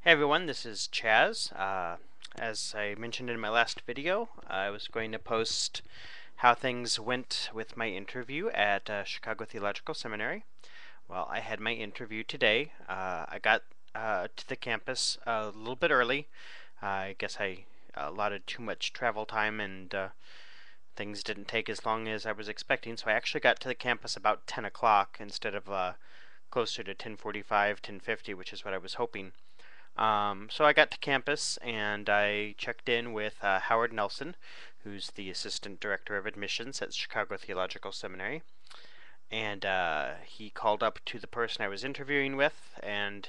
Hey everyone, this is Chaz. As I mentioned in my last video, I was going to post how things went with my interview at Chicago Theological Seminary. Well, I had my interview today. I got to the campus a little bit early. I guess I allotted too much travel time and things didn't take as long as I was expecting, so I actually got to the campus about 10 o'clock instead of closer to 10:45, 10:50, which is what I was hoping. So I got to campus and I checked in with Howard Nelson, who's the Assistant Director of Admissions at Chicago Theological Seminary. And he called up to the person I was interviewing with, and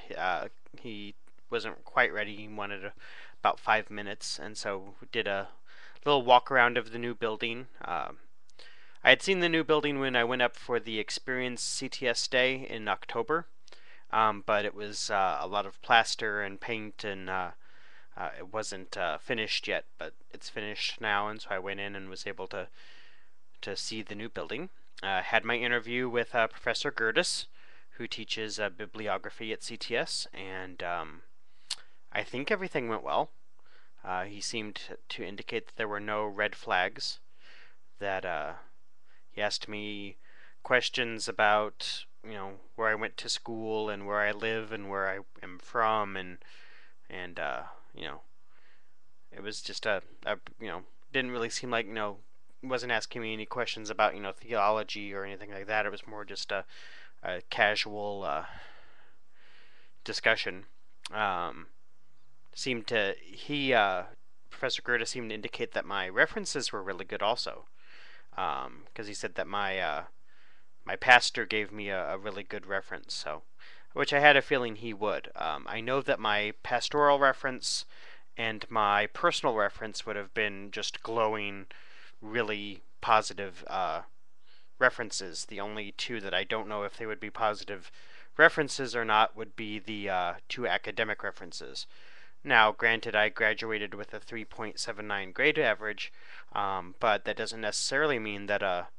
he wasn't quite ready. He wanted about 5 minutes, and so we did a little walk around of the new building. I had seen the new building when I went up for the Experience CTS day in October. But it was a lot of plaster and paint, and it wasn't finished yet, but it's finished now, and so I went in and was able to see the new building. Had my interview with Professor Gertis, who teaches bibliography at CTS, and I think everything went well. He seemed to indicate that there were no red flags, that he asked me questions about where I went to school and where I live and where I am from, and it was just didn't really seem like wasn't asking me any questions about theology or anything like that. It was more just a casual discussion. Seemed to he Professor Gerda seemed to indicate that my references were really good also, because he said that my pastor gave me a really good reference, so which I had a feeling he would. I know that my pastoral reference and my personal reference would have been just glowing, really positive references. The only two that I don't know if they would be positive references or not would be the two academic references. Now, granted, I graduated with a 3.79 grade average, but that doesn't necessarily mean that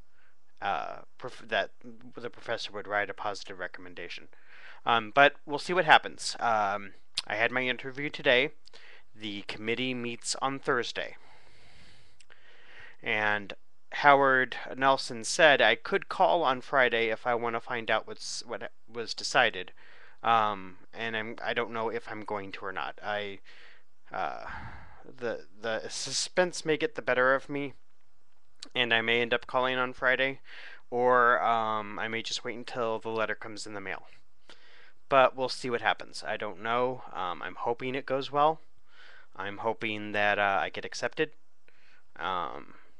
that the professor would write a positive recommendation. But we'll see what happens. I had my interview today. The committee meets on Thursday. And Howard Nelson said I could call on Friday if I want to find out what was decided. And I don't know if I'm going to or not. The suspense may get the better of me, and I may end up calling on Friday, or I may just wait until the letter comes in the mail. But we'll see what happens. I don't know. I'm hoping it goes well. I'm hoping that I get accepted,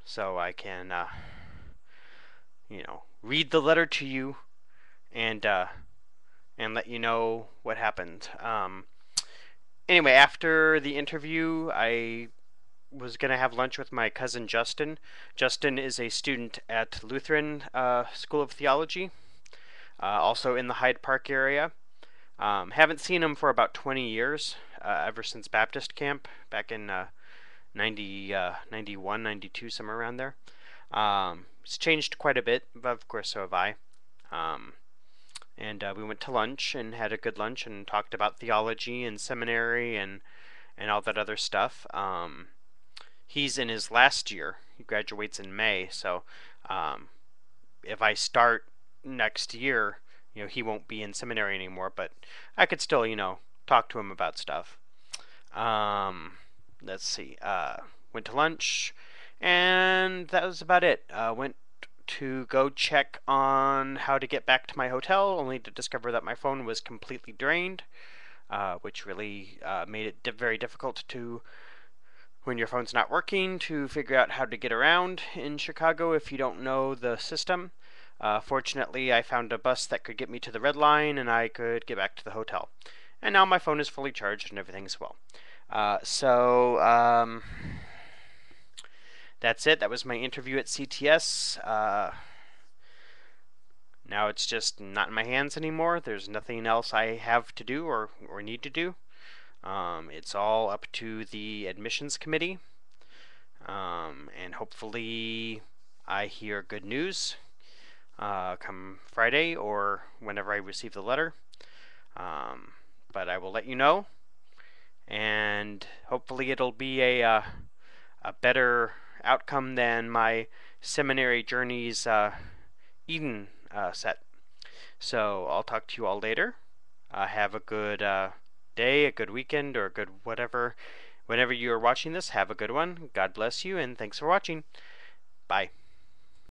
so I can, read the letter to you and let you know what happened. Anyway, after the interview, I was going to have lunch with my cousin Justin. Justin is a student at Lutheran School of Theology, also in the Hyde Park area. Haven't seen him for about 20 years, ever since Baptist camp back in 91, 92, somewhere around there. It's changed quite a bit, but of course so have I. And we went to lunch and had a good lunch and talked about theology and seminary and all that other stuff. He's in his last year. He graduates in May, so if I start next year, he won't be in seminary anymore, but I could still, talk to him about stuff. Let's see. Went to lunch, and that was about it. Went to go check on how to get back to my hotel, only to discover that my phone was completely drained, which really made it very difficult to, when your phone's not working, to figure out how to get around in Chicago if you don't know the system. Fortunately, I found a bus that could get me to the Red Line, and I could get back to the hotel. And now my phone is fully charged and everything's well. So that's it. That was my interview at CTS. Now it's just not in my hands anymore. There's nothing else I have to do or need to do. It's all up to the admissions committee. And hopefully I hear good news come Friday or whenever I receive the letter. But I will let you know. and hopefully it'll be a better outcome than my seminary journey's Eden set. So I'll talk to you all later. Have a good day, a good weekend, or a good whatever. Whenever you are watching this, have a good one. God bless you, and thanks for watching. Bye.